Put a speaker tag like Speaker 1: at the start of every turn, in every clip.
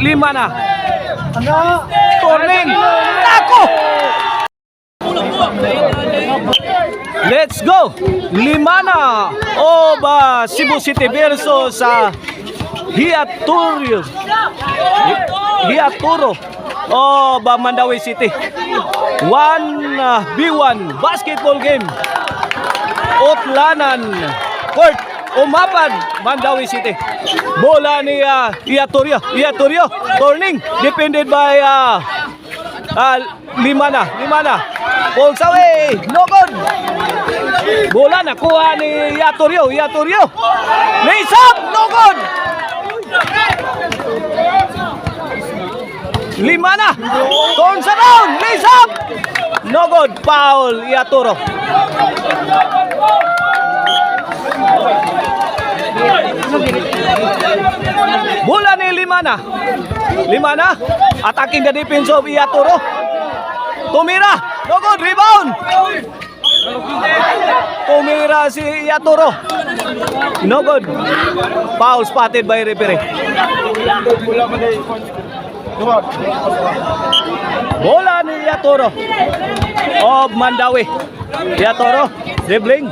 Speaker 1: Limana. Turning. Nako! Let's go! Limana of Cebu City versus Hiaturo of Mandaue City. 1v1 basketball game. Utlanan Court, umapad Mandaue City. Bola ni Hiaturo, turning, defended by Limana. Pulls away, no good. Bola nakuha ni Hiaturo. Lays up, no good. Limana turns around, lays up, no good. Foul Hiaturo. Bola ni Limana attacking the defense of Hiaturo. Tumira, no good, rebound. Tumira si Hiaturo, no good. Foul spotted by referee. Bola ni Hiaturo of Mandaue. Hiaturo dribbling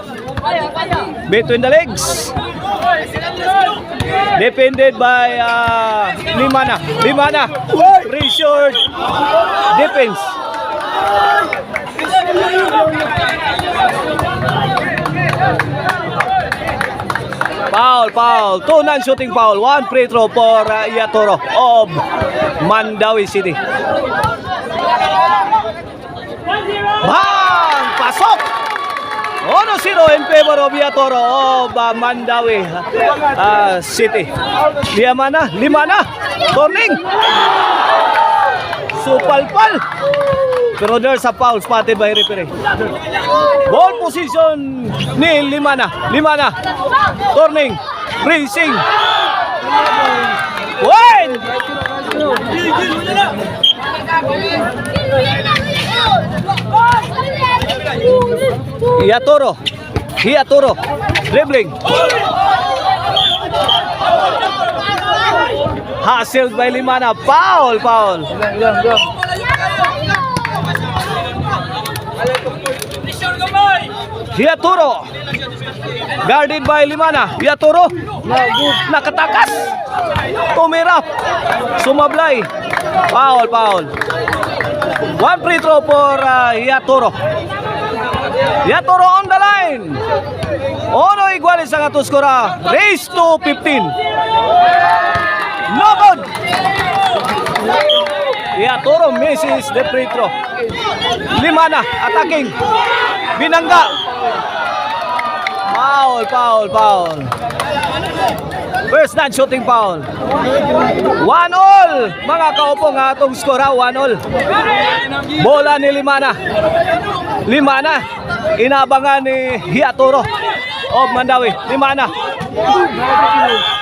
Speaker 1: between the legs, defended by Limana. Pressured defense. Foul. 2 non-shooting foul. 1 free throw for Hiaturo of Mandaue City. Bang! Pasok! 1-0 in favor of Hiaturo of Mandaue City. Limana. Turning. Supalpal. Pero there's a foul spotted by referee. Ball position ni Limana. Turning. Racing. Win! Hiaturo. Dribbling. Hustled by Limana. Foul. Hiaturo. Guarded by Limana. Hiaturo. Nakatakas. Tumirap. Sumablay. Foul. 1 free throw for Hiaturo. Hiaturo on the line. Ono iguales ang ato skora. Race to 15. No good. Hiaturo misses the free throw. Limana attacking. Binangga. Foul. First non-shooting foul. 1-all. Mga kaupo nga atong skora, 1-all. Bola ni Limana. Inabangan ni Hiaturo of Mandaue. Limana.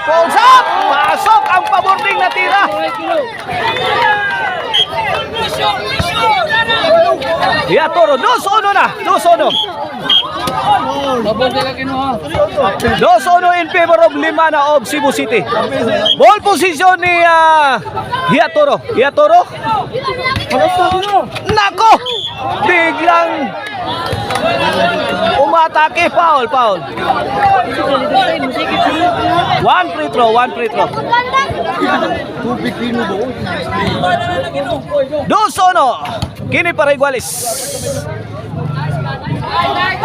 Speaker 1: Pulls up. Pasok ang paborning na tira. Hiaturo, 2-1 na. 2-1 in favor of Limana of Cebu City. Ball position ni Hiaturo. Nako! Biglang umatake. Foul. 1 free throw. 2-1. Kini para iguales.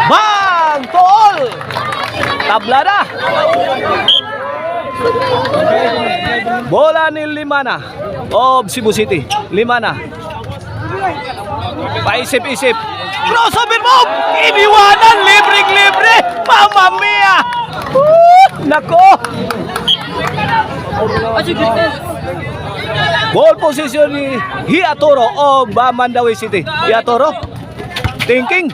Speaker 1: Bang! Tool! Tablada. Bola ni Limana of Cebu City. Limana. Paisip-isip. Crossover move! Iniwanan! Libre! Mamma mia! Nako! Ball position ni Hiaturo of Mandaue City. Hiaturo thinking.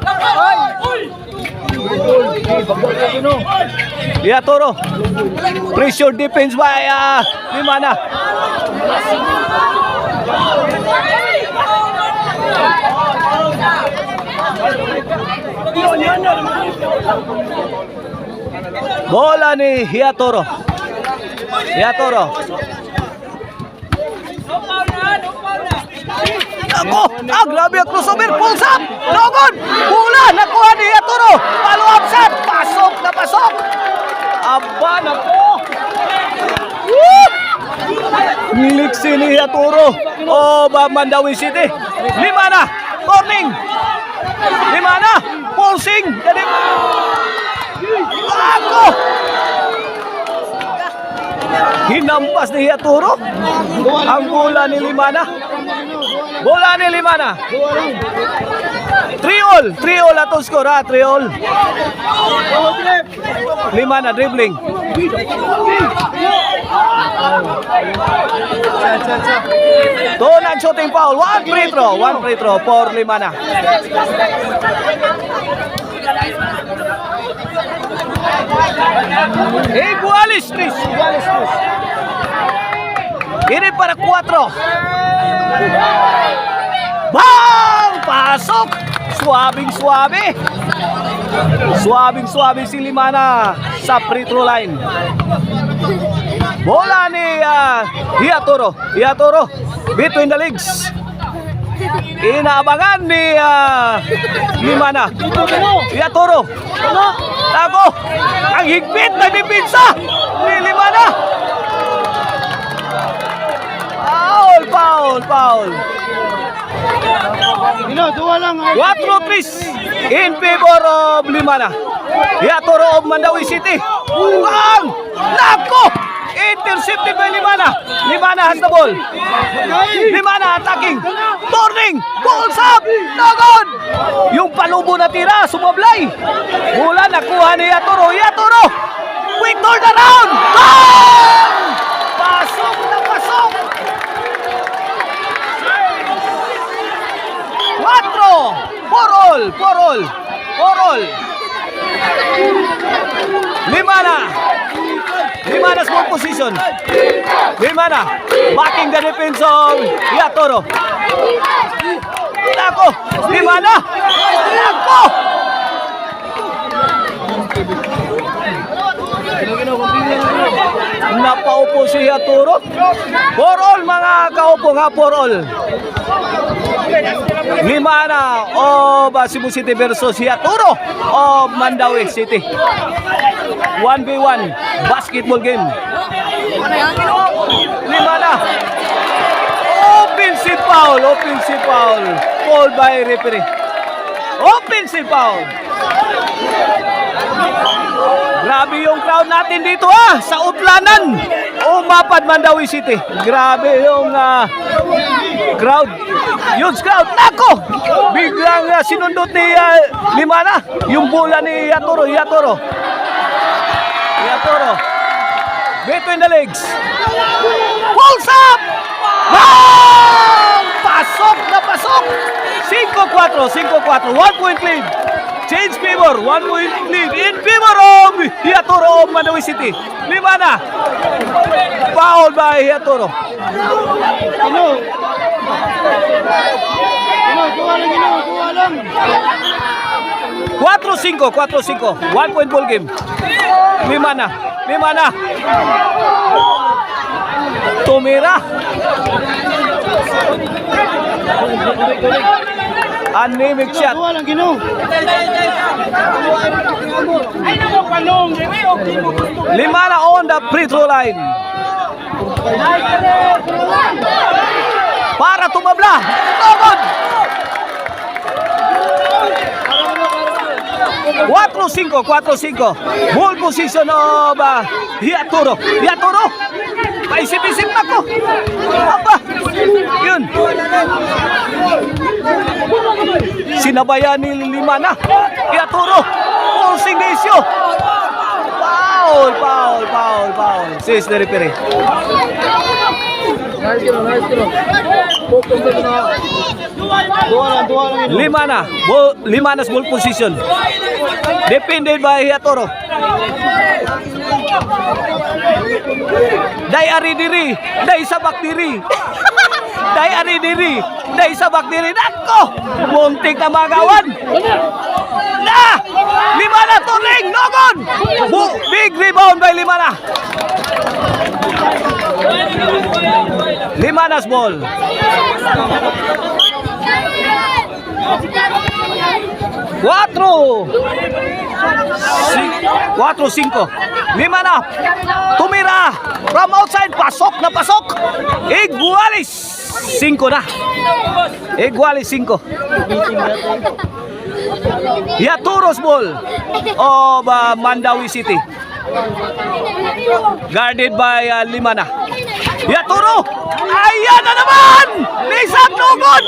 Speaker 1: Hiaturo pressure defense by Limana. Bola ni Hiaturo. Ako, grabe ang crossover, pulls up, no good. Bola, nakuha ni Yatoro. Follow up shot, pasok na pasok. Aba na po. Niliksi ni Yatoro. Mandawi City. Limana, turning. Limana, pulsing. Ako. Hinampas ni Yatoro ang bola ni Limana. Bola ni Limana. 3-all atong score, 3-all. Limana dribbling. Tunan shooting foul. One free throw for Limana. Igualis, please. Ini para 4. Bang! Pasok! Suabing-suabe. Suabing-suabe si Limana sa free throw line. Bola ni Yatoro. Yatoro between the legs. Inaabangan ni Limana. Yatoro. Tago. Ang higpit na dipinsa ni Limana. Foul. 4-3 in favor of Limana. Yatoro of Mandawi City. Bang! Nako! Intercepted by Limana. Limana has the ball. Limana attacking. Turning. Pulls up. Nagod. Yung palubo na tira. Sumablay. Bola nakuha ni Yatoro. Yatoro. Quick turnaround. Bang! Pasok na pasok. 4 all. Limana's ball position. Limana backing the defense of Yatoro. Nako, Limana. Nako. Napaupo si Yatoro. 4 all mga kaupo nga, 4 all. Limana of Cebu City versus Yatoro of Mandawi City. 1v1 basketball game. Limana. Offensive foul. Called by referee. Offensive foul. Grabe yung crowd natin dito sa Utlanan. Umapad Mandawi City. Grabe yung crowd. Huge crowd. Nako! Biglang sinundot ni Limana. Yung bola ni Yatoro. Yatoro. Between the legs. Pulls up! Bang! Pasok na pasok! 5-4. 1 point lead. Change favor. 1 point lead in favor of Yatoro of Mandawi City. Limana. Foul by Yatoro. 4-5. 1 point ball game. Limana. Tumira. Anemic shot. Limana on the free throw line. Para tumabla. Togod. 4-5. Ball position of Yatoro. Paisip-isip na ko. Aba. Yun. Sinabayan ni Limana. Yatoro. Pulsing the issue. Foul. Says the referee. Limana's ball position. Defended by Yatoro. Dai aridiri, dai sabak diri. Dai sabak diri. Nako! Muntik na magawan. Limana turning, no good. Big rebound by Limana. Limana's ball. 4-5. Limana. Tumira. From outside. Pasok na pasok. Igualis. 5 na. Igualis 5. Yaturo's ball of Mandawi City. Guarded by Limana. Yaturo. Ayan na naman. Nisap nugod.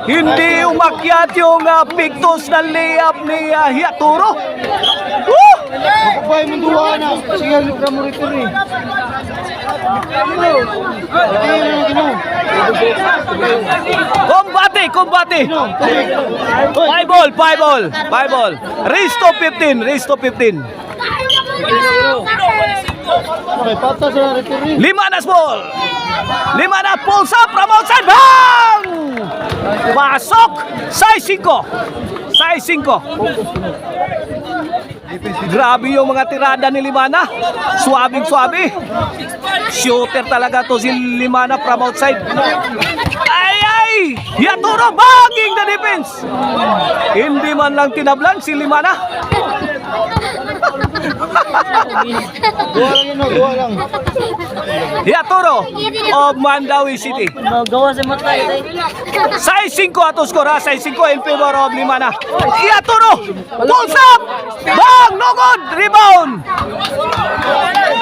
Speaker 1: Hindi umakyat yung pictus na layup ni Yaturo.
Speaker 2: Kapay munduwa na. Sige, lukra mo rito rin.
Speaker 1: Combate. 5 ball. Race to 15.
Speaker 2: Okay, patas na rito rin.
Speaker 1: Limana's ball. Limana pulls up from outside. Bang! Pasok. Size 5. Grabe yung mga tirada ni Limana. Suwabing-suwabe. Shooter talaga to si Limana from outside. Ay! Yaturo bagging the defense. Hindi man lang tinablan si Limana.
Speaker 2: Duwa lang.
Speaker 1: Yaturo of Mandawi City.
Speaker 3: Gawa sa mata ito.
Speaker 1: Size 5 ato skor, size 5 in favor of Limana. Yaturo pulls up. Bang! No good. Rebound.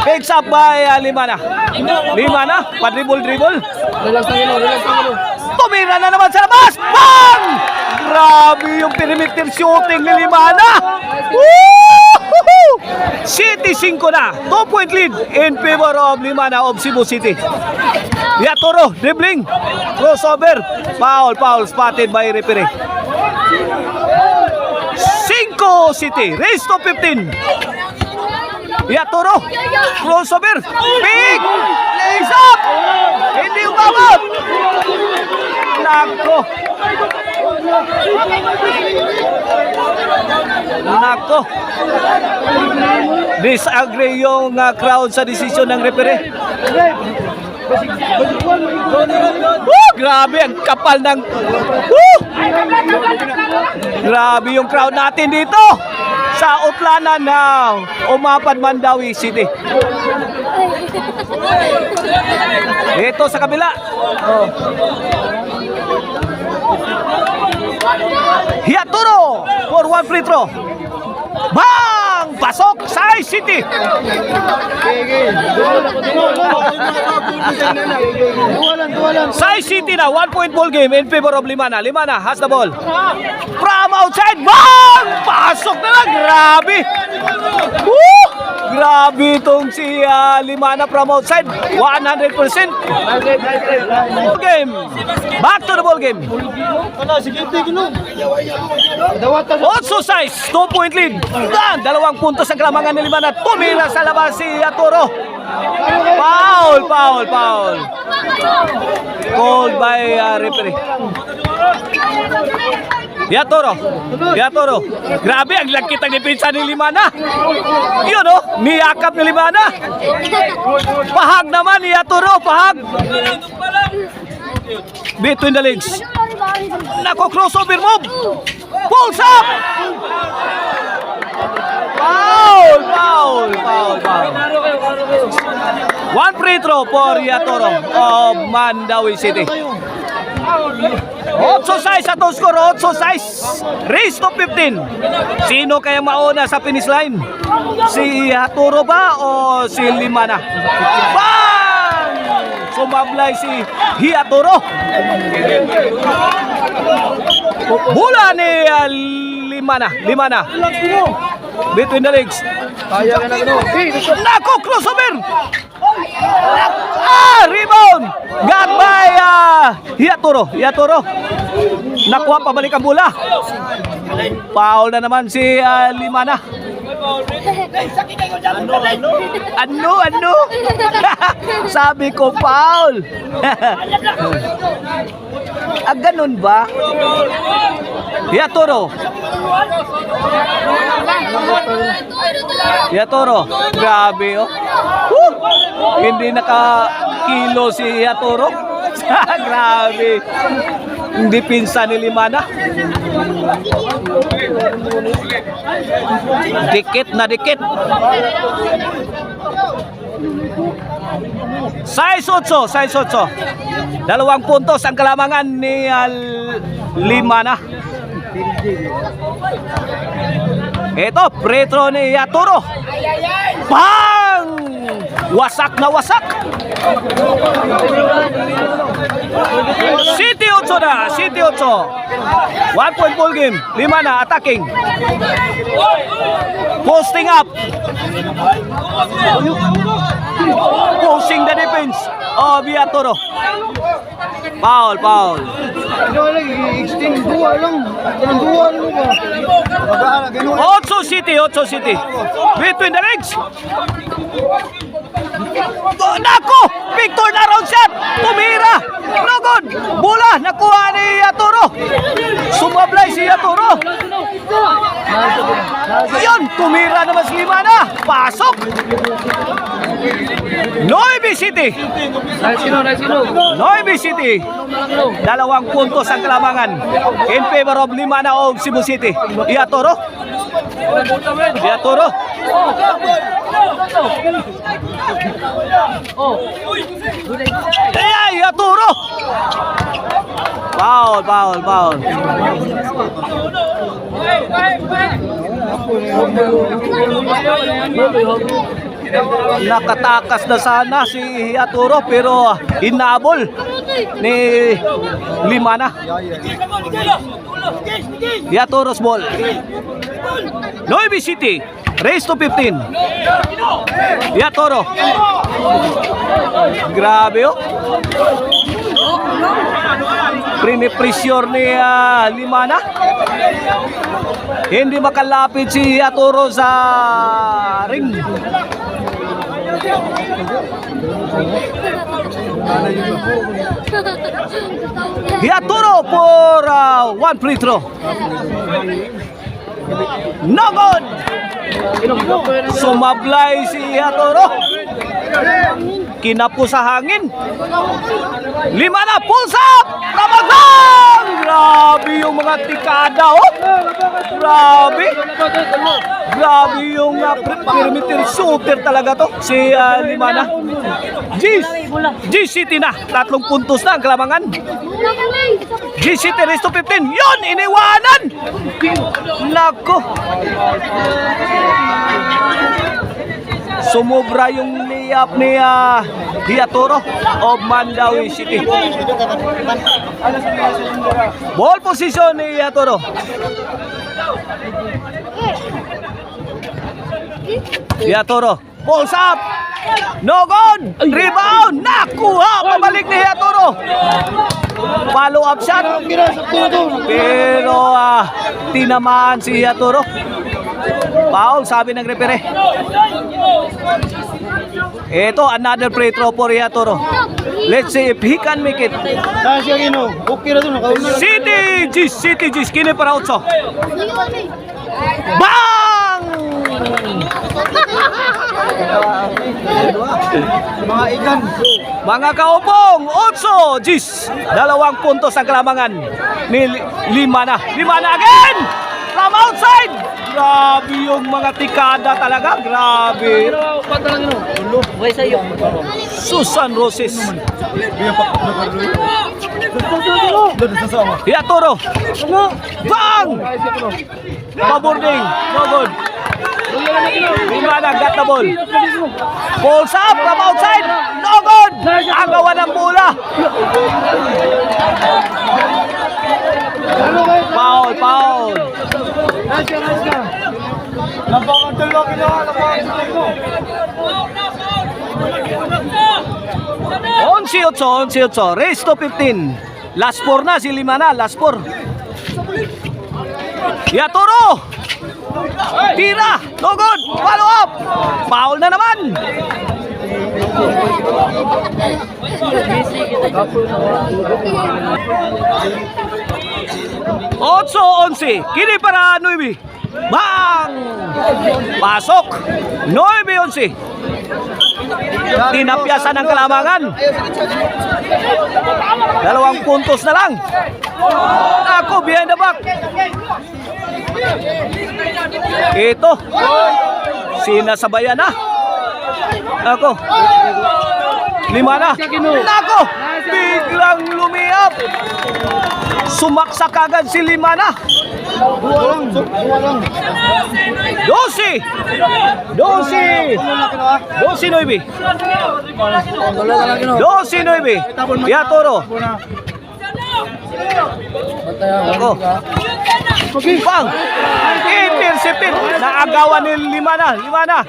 Speaker 1: Picks up by Limana. Limana, pa-dribble.
Speaker 2: Relax na.
Speaker 1: Tumira na naman sa labas. Bang! Grabe yung perimeter shooting ni Limana. Woo! City 5 na. 2-point lead in favor of Limana of Cebu City. Yaturo, dribbling. Crossover. Foul spotted by referee. 5 City. Race to 15. Yaturo. Crossover. Big. Lays up. Hindi umabot. Nako. Disagree yung crowd sa desisyon ng referee. Grabe ang kapal ng grabe yung crowd natin dito sa Utlanan na Umapad Mandawi City. Ito sa kabila. Yaturo for 1 free throw. Bang! Pasok! Size City! Size City na 1-point ball game in favor of Limana. Limana has the ball. From outside. Bang! Pasok na lang. Grabe! Woo! Grabe itong si Limana from outside. 100%. Game. Back to the ball game. Also size. 2-point lead. Dan, 2 puntos ang kalamangan ni Limana. Tumira sa labas si Yaturo. Foul. Called by referee. Yaturo. Grabe ang lagkit ang depensa ni Limana. Yun niyakap ni Limana. Pahag naman ni Yaturo. Between the legs. Nako, crossover move. Pulls up. Foul. 1 free throw for Yaturo of Mandawi City. 8-6 atong score, 8-6. Race to 15. Sino kaya mauna sa finish line? Si Yaturo ba o si Limana? Bang! Sumablay si Yaturo. Bola ni Limana. Between the legs. Nako, crossover. Rebound. Got by Yaturo. Nakuha pabalik ang bola. Foul na naman si Limana. Ano? Sabi ko foul. Ganun ba? Yaturo. Grabe Hindi nakakilo si Yatoro. Grabe. Hindi pinsa ni Limana. Dikit na dikit. 6-8. 2 puntos ang kalamangan ni Limana. Ito, pretro ni Yatoro. Bang! Wasak na wasak. City 8 na, City 8. 1 point ball game. Limana attacking. Posting up. Pushing the defense of Yatoro. Foul.
Speaker 2: Ano lagi, extend dua lang. Ganun dua lang ba? Bagaan, ganun.
Speaker 1: 8 City. Between the legs. Nako! Victor na round shot! Tumira! No good! Bola! Nakuha ni Yatoro! Sumablay si Yatoro! Yun! Tumira naman si Limana! Pasok! Nueve City! Nueve City! 2 puntos ang kalamangan in favor of Limana of Cebu City. Yatoro! Ay, Yatoro! Foul. Nakatakas na sana si Yatoro pero inabol ni Limana. Yatoro's ball. Nueve City race to 15. Yatoro. Grabe oh. Pressure ni Limana. Hindi makalapit si Yatoro sa ring. Yatoro for 1 free throw. No good. Sumablay si Yatoro. Kinapo sa hangin. Limana pulls up. Ramazan! Grabe yung mga tikada oh. Grabe yung perimeter shooter talaga to si Limana. G-City na. 3 puntos na ang kalamangan. G-City race to 15. Yun! Iniwanan! Nako! Sumobra yung layup ni Yatoro of Mandawi City. Ball position ni Yatoro. Yatoro. Balls up. No good. Rebound. Nakuha. Pabalik ni Yatoro. Follow up shot. Pero tinamaan si Yatoro. Foul, sabi ng referee. Ito, another free throw for Yatoro. Let's see if he can make it.
Speaker 2: Kasi gino, okay na doon, nakauna.
Speaker 1: City Gis, kini para 8. Bang!
Speaker 2: Mga ikan.
Speaker 1: Mga kaupong, 8 Gis. 2 puntos ang kalamangan ni Limana. Limana again! From outside! Grabe yung mga tikada talaga. Grabe. Susan Roses. Yatoro. Bang! Pabording. No good. Limana got the ball. Pulls up from outside. No good. Agawan ng bola. Foul.
Speaker 2: Labangan dalawa ginawa, labangan dalawa.
Speaker 1: 11-8. Race to 15. Last 4 na si Limana. Last 4. Yatoro. Tira. No good. Follow up. Foul na naman. Otso 11. Kini para 9. Bang! Pasok. 9-11. Tinapyasan ng Kalamangan. 2 puntos na lang. Ako, behind the back. Ito. Sinasabayan na. Ako. 5 na. Ako. Biglang lumiap. Sumaksak agad si 5 na.
Speaker 2: 2 lang.
Speaker 1: 12. 9. 12-9. Ya Toro. Ako. Pang. Intercepted. Naagawan ni 5 na.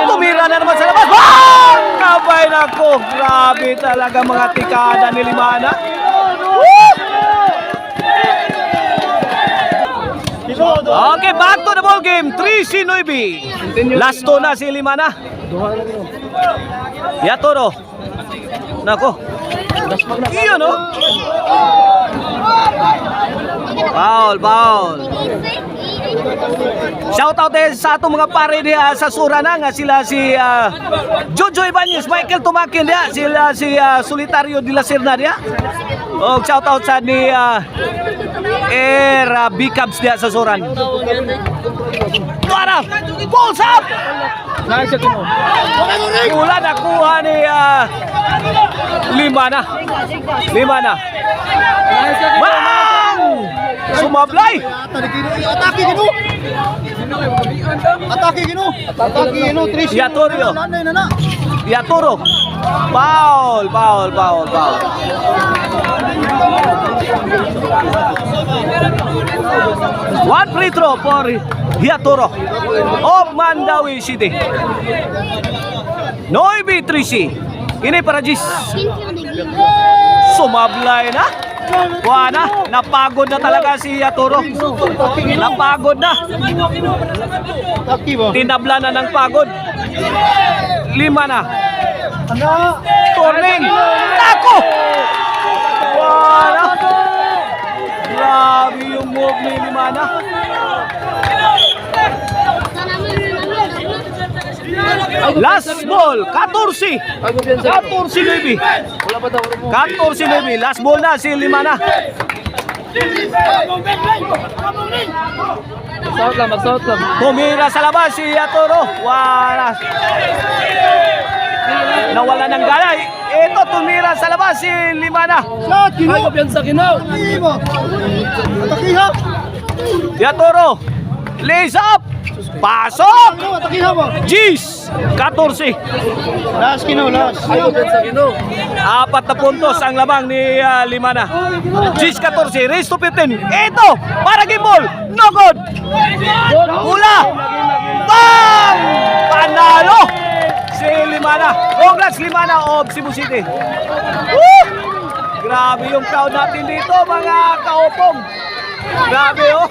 Speaker 1: Tumira na naman sa labas. Bang! Nabay na ko. Grabe talaga mga tikada ni 5 na. Okay, back to the ball game. 3-9. Last to na si 5 na. Ya Toro. Nako. Iyon oh. Foul. Shoutout sa atong mga pare diya sa Surana nga sila si Jojo Ibanez, Michael Tumakin diya, sila si Solitario de la Serna diya. Og shoutout sa ni B-Cubs diya sa Suran. Tuara! Balls up! Wala nakuha ni 5 na. Bang! Sumablay!
Speaker 2: Atake gino. 3.
Speaker 1: Ya Toro. Foul. One free throw for Hiatoro of Mandawi City. 9-13. Ini para Jis. Sumablay na. Buwana, napagod na talaga si Hiatoro. Napagod na. Tinabla na ng pagod. 5 na. Turning. Nako! Buwana. Grabe yung move ni 5 na. Last ball, 14. 14-9. Last ball na si 5 na.
Speaker 3: Mag-south lang.
Speaker 1: Tumira sa labas si Hiatoro. Wala. Nawala ng gala. Ito, tumira sa labas si 5 na.
Speaker 3: Ay, kumpiyansa Kinaw.
Speaker 2: Atakiha.
Speaker 1: Hiatoro. Lays up. Pasok.
Speaker 2: Atakiha mo.
Speaker 1: Jeez. 14.
Speaker 2: Last Kino.
Speaker 3: Ay, kumpiyansa Kinaw.
Speaker 1: 4 na puntos ang lamang ni 5 na. Jeez 14. Race to 15. Ito. Para game ball. No good. Hula. Bang! Panalo. Si 5 na. Congrats 5 na of Cebu City. Woo! Grabe yung crowd natin dito mga kaupong. Grabe oh.